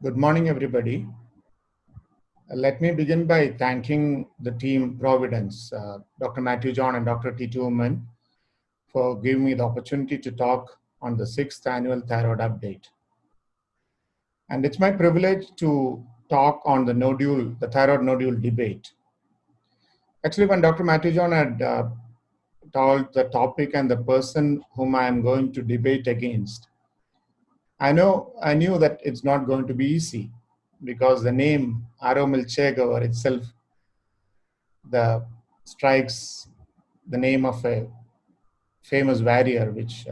Good morning, everybody. Let me begin by thanking the team Providence, Dr. Matthew John and Dr. T. Tuman, for giving me the opportunity to talk on the 6th annual Thyroid Update. And it's my privilege to talk on the thyroid nodule debate. Actually, when Dr. Matthew John had told the topic and the person whom I am going to debate against, I knew that it's not going to be easy because the name Aromil Chegavar itself strikes the name of a famous warrior, which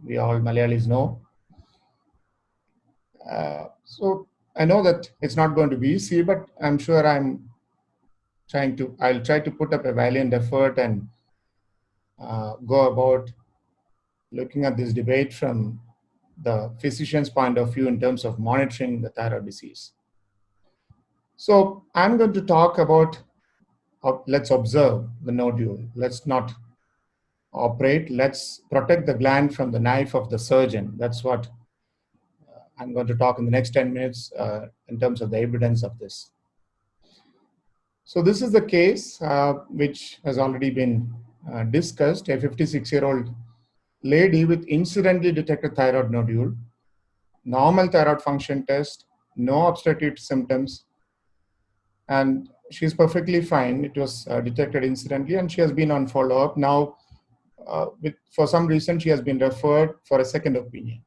we all Malayalis know. So I know that it's not going to be easy, but I'm sure I'll try to put up a valiant effort and go about looking at this debate from the physician's point of view in terms of monitoring the thyroid disease. So I'm going to talk about let's observe the nodule. Let's not operate. Let's protect the gland from the knife of the surgeon. That's what I'm going to talk in the next 10 minutes in terms of the evidence of this. So this is the case which has already been discussed. A 56-year-old lady with incidentally detected thyroid nodule, normal thyroid function test, no obstructive symptoms, and she's perfectly fine. It was detected incidentally, and she has been on follow-up. Now, for some reason, she has been referred for a second opinion.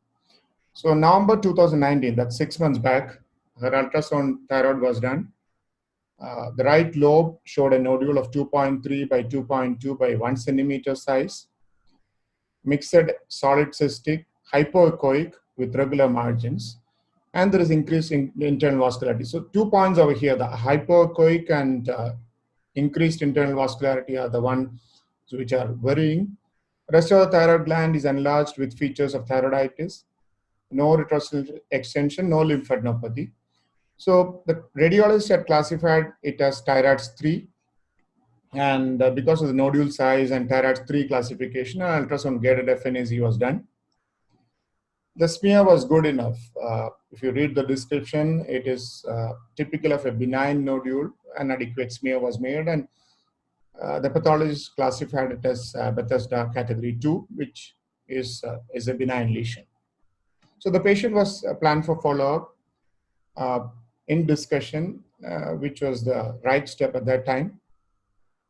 So November 2019, that's 6 months back, her ultrasound thyroid was done. The right lobe showed a nodule of 2.3 by 2.2 by 1 centimeter size, mixed solid cystic, hypoechoic with regular margins, and there is increase in internal vascularity. So 2 points over here, the hypoechoic and increased internal vascularity are the ones which are worrying. Rest of the thyroid gland is enlarged with features of thyroiditis, no retrocystal extension, no lymphadenopathy. So the radiologist had classified it as thyroid 3, and because of the nodule size and thyroid 3 classification, an ultrasound guided FNAC was done. The smear was good enough. If you read the description, it is typical of a benign nodule. An adequate smear was made, and the pathologist classified it as Bethesda category 2, which is a benign lesion. So the patient was planned for follow-up in discussion, which was the right step at that time.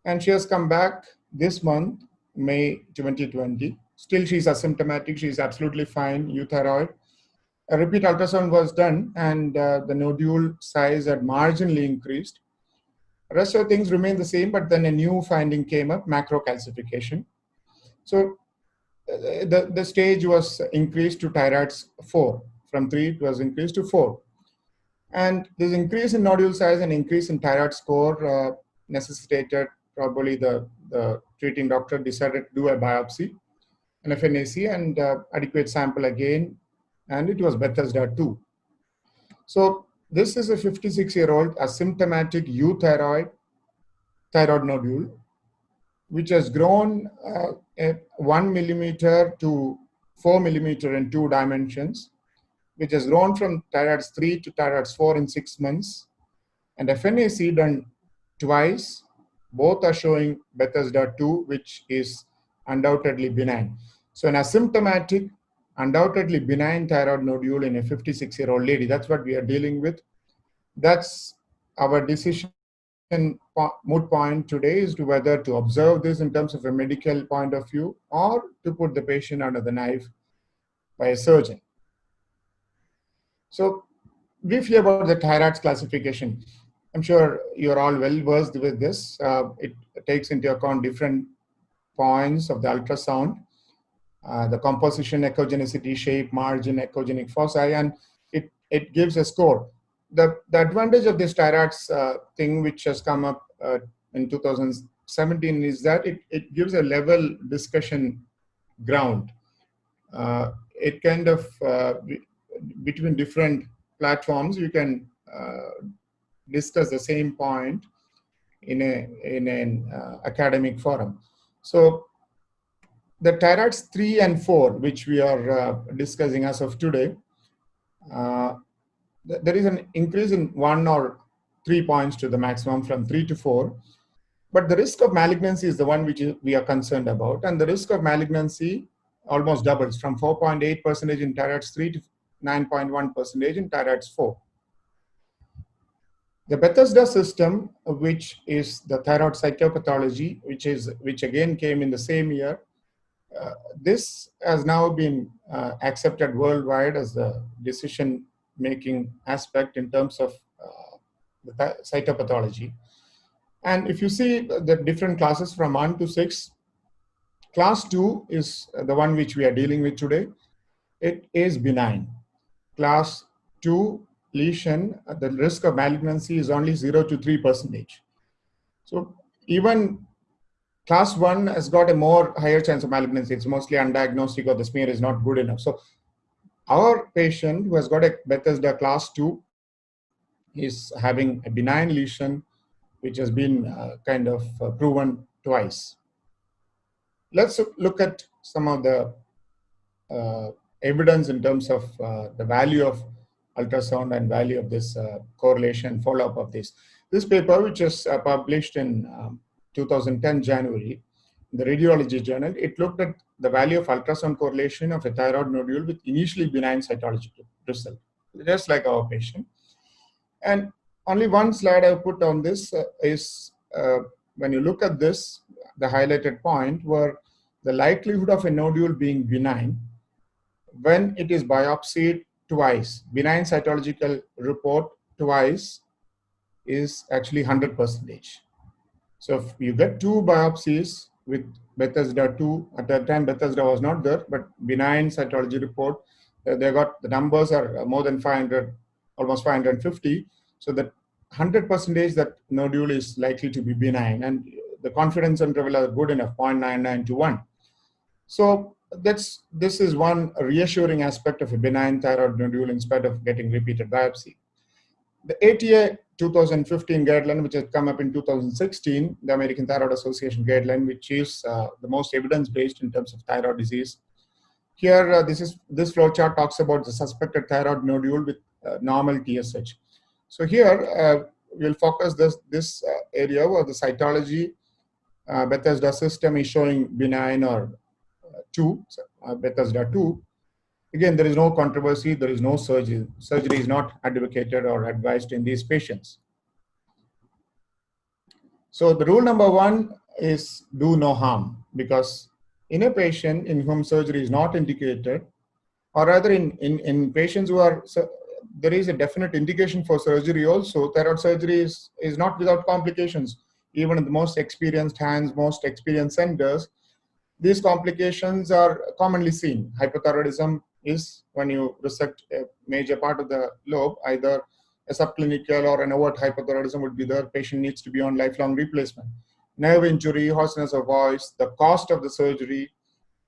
And she has come back this month, May 2020. Still, she's asymptomatic. She's absolutely fine, euthyroid. A repeat ultrasound was done, and the nodule size had marginally increased. The rest of things remain the same, but then a new finding came up, macrocalcification. So the stage was increased to thyroid 4. From 3, it was increased to 4. And this increase in nodule size and increase in thyroid score necessitated probably the treating doctor decided to do a biopsy, an FNAC, and adequate sample again, and it was Bethesda 2. So this is a 56-year-old asymptomatic thyroid nodule, which has grown 1 millimeter to 4 millimeter in 2 dimensions, which has grown from thyroid 3 to thyroid 4 in 6 months, and FNAC done twice. Both are showing Bethesda 2, which is undoubtedly benign. So an asymptomatic, undoubtedly benign thyroid nodule in a 56-year-old lady, that's what we are dealing with. That's our decision. Moot point today is to whether to observe this in terms of a medical point of view or to put the patient under the knife by a surgeon. So briefly about the thyroid classification. I'm sure you're all well versed with this. It takes into account different points of the ultrasound, the composition, echogenicity, shape, margin, echogenic foci, and it gives a score. The advantage of this thyroid thing, which has come up in 2017, is that it gives a level discussion ground. It kind of, between different platforms, you can discuss the same point in an academic forum. So the thyroids 3 and 4, which we are discussing as of today, there is an increase in 1 or 3 points to the maximum from 3 to 4. But the risk of malignancy is the one which we are concerned about. And the risk of malignancy almost doubles from 4.8% in thyroids 3 to 9.1% in thyroids 4. The Bethesda system, which is the thyroid cytopathology, which again came in the same year, this has now been accepted worldwide as the decision-making aspect in terms of the cytopathology. And if you see the different classes from 1 to 6, class 2 is the one which we are dealing with today. It is benign. Class 2 lesion, the risk of malignancy is only 0 to 3%. So even class 1 has got a more higher chance of malignancy. It's mostly undiagnostic or the smear is not good enough. So our patient who has got a Bethesda class 2 is having a benign lesion, which has been proven twice. Let's look at some of the evidence in terms of the value of ultrasound and value of this correlation, follow-up of this. This paper, which was published in 2010 January, in the Radiology Journal, it looked at the value of ultrasound correlation of a thyroid nodule with initially benign cytological result, just like our patient. And only one slide I put on this is when you look at this, the highlighted point where the likelihood of a nodule being benign when it is biopsied twice, benign cytological report twice, is actually 100%. So if you get 2 biopsies with Bethesda 2, at that time Bethesda was not there, but benign cytology report, they got the numbers are more than 500, almost 550. So that 100% that nodule is likely to be benign, and the confidence interval are good enough, 0.99 to 1. So this is one reassuring aspect of a benign thyroid nodule in spite of getting repeated biopsy. The ATA 2015 guideline, which has come up in 2016, the American Thyroid Association guideline, which is the most evidence-based in terms of thyroid disease. Here, this flowchart talks about the suspected thyroid nodule with normal TSH. So here, we'll focus this area where the cytology Bethesda system is showing benign or 2, Bethesda 2. Again, there is no controversy, there is no surgery. Surgery is not advocated or advised in these patients. So the rule number 1 is do no harm, because in a patient in whom surgery is not indicated, or rather in patients who are, there is a definite indication for surgery also, thyroid surgery is not without complications. Even in the most experienced hands, most experienced centers, these complications are commonly seen. Hypothyroidism is when you resect a major part of the lobe, either a subclinical or an overt hypothyroidism would be there. Patient needs to be on lifelong replacement. Nerve injury, hoarseness of voice, the cost of the surgery,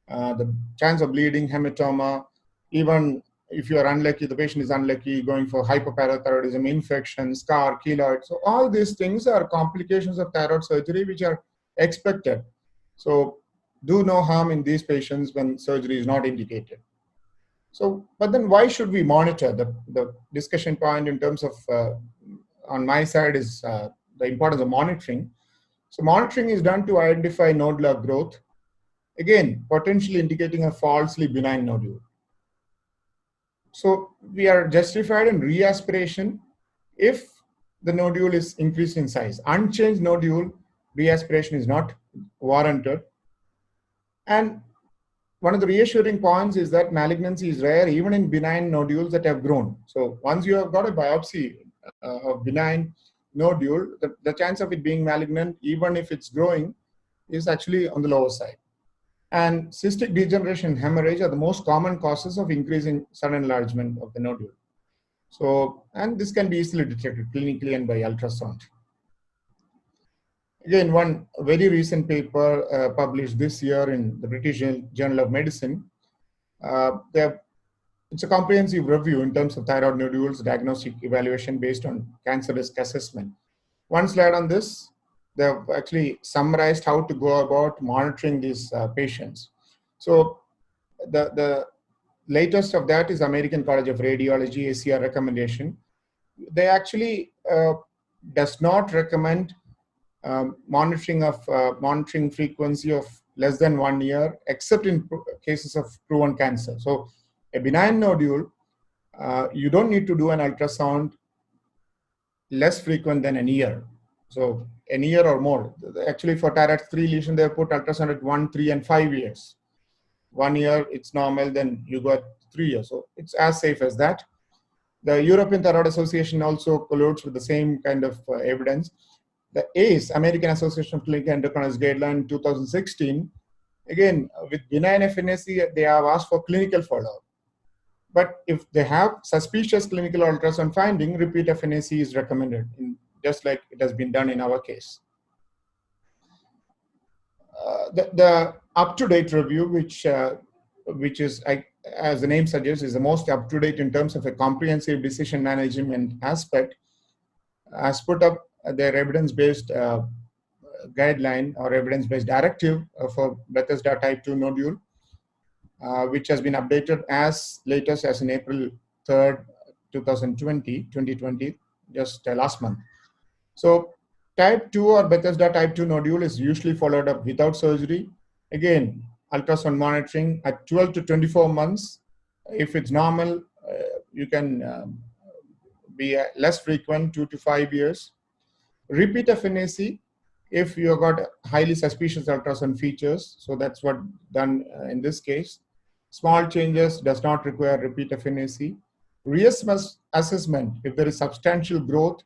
the chance of bleeding, hematoma, even if you are unlucky, the patient is unlucky, going for hypoparathyroidism, infection, scar, keloid. So all these things are complications of thyroid surgery which are expected. So do no harm in these patients when surgery is not indicated. So, but then why should we monitor? The discussion point in terms of, on my side is the importance of monitoring. So monitoring is done to identify nodular growth, again, potentially indicating a falsely benign nodule. So we are justified in reaspiration if the nodule is increased in size. Unchanged nodule, reaspiration is not warranted. And one of the reassuring points is that malignancy is rare even in benign nodules that have grown. So once you have got a biopsy of benign nodule, the chance of it being malignant, even if it's growing, is actually on the lower side. And cystic degeneration and hemorrhage are the most common causes of increasing sudden enlargement of the nodule. So, and this can be easily detected clinically and by ultrasound. Again, one very recent paper published this year in the British Journal of Medicine. It's a comprehensive review in terms of thyroid nodules, diagnostic evaluation based on cancer risk assessment. One slide on this. They've actually summarized how to go about monitoring these patients. So the latest of that is American College of Radiology ACR recommendation. they actually does not recommend monitoring frequency of less than 1 year, except in cases of proven cancer. So a benign nodule, you don't need to do an ultrasound less frequent than an year. So an year or more. Actually, for thyroid 3 lesion, they put ultrasound at 1, 3, and 5 years. 1 year, it's normal, then you got 3 years. So it's as safe as that. The European Thyroid Association also colludes with the same kind of evidence. The ACE, American Association of Clinical Endocrinology guideline 2016, again, with benign FNAC, they have asked for clinical follow-up. But if they have suspicious clinical ultrasound finding, repeat FNAC is recommended, just like it has been done in our case. The up-to-date review, which is, as the name suggests, is the most up-to-date in terms of a comprehensive decision management aspect, has put up their evidence-based guideline or evidence-based directive for Bethesda type 2 nodule, which has been updated as latest as in April 3rd, 2020, just last month. So type 2 or Bethesda type 2 nodule is usually followed up without surgery. Again, ultrasound monitoring at 12 to 24 months. If it's normal, you can be less frequent, 2 to 5 years. Repeat FNAC if you have got highly suspicious ultrasound features. So that's what done in this case. Small changes does not require repeat FNAC. Reassessment if there is substantial growth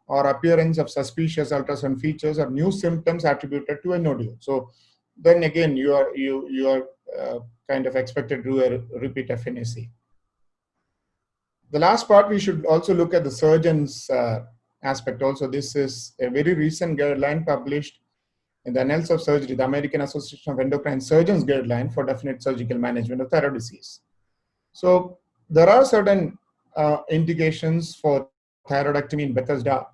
or appearance of suspicious ultrasound features or new symptoms attributed to a nodule. So then again, you are kind of expected to do a repeat FNAC. The last part, we should also look at the surgeon's aspect also. This is a very recent guideline published in the Annals of Surgery, the American Association of Endocrine Surgeons guideline for definite surgical management of thyroid disease. So there are certain indications for thyroidectomy in Bethesda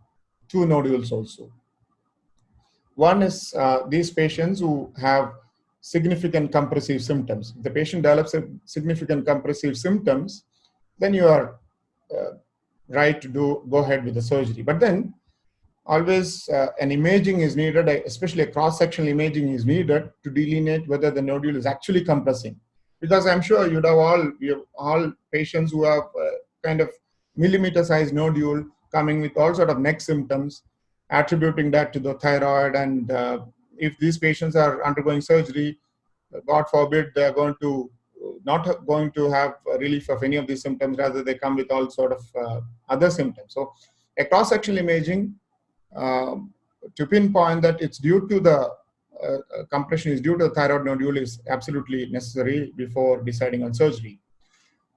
2 nodules also. One is these patients who have significant compressive symptoms. If the patient develops significant compressive symptoms, then you are right to go ahead with the surgery. But then always an imaging is needed, especially a cross-sectional imaging is needed to delineate whether the nodule is actually compressing. Because I'm sure you have all patients who have kind of millimeter-sized nodule coming with all sort of neck symptoms, attributing that to the thyroid. And if these patients are undergoing surgery, God forbid, they're not going to have relief of any of these symptoms, rather they come with all sort of other symptoms. So a cross-sectional imaging to pinpoint that it's due to the compression is due to the thyroid nodule is absolutely necessary before deciding on surgery.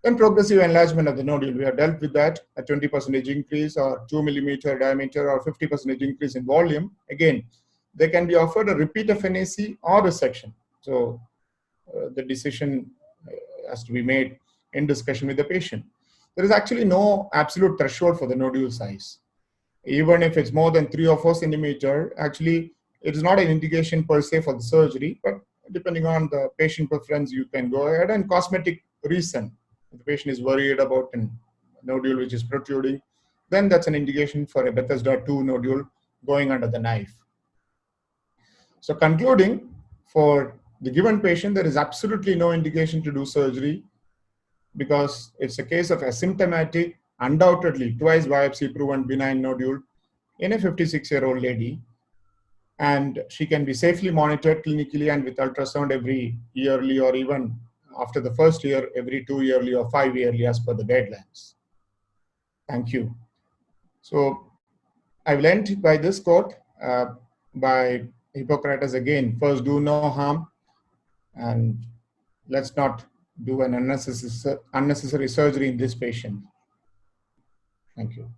Then progressive enlargement of the nodule, we have dealt with that, a 20% increase or 2 millimeter diameter or 50% increase in volume. Again, they can be offered a repeat FNAC or resection. So the decision has to be made in discussion with the patient. There is actually no absolute threshold for the nodule size. Even if it's more than 3 or 4 centimeter, actually it is not an indication per se for the surgery, but depending on the patient preference, you can go ahead. And cosmetic reason, if the patient is worried about a nodule which is protruding, then that's an indication for a Bethesda 2 nodule going under the knife. So concluding, for the given patient, there is absolutely no indication to do surgery because it's a case of asymptomatic, undoubtedly twice biopsy proven benign nodule in a 56-year-old lady, and she can be safely monitored clinically and with ultrasound every yearly, or even after the first year every 2 yearly or 5 yearly as per the guidelines. Thank you. So I've learned by this quote by Hippocrates again: first do no harm, and let's not do an unnecessary surgery in this patient. Thank you.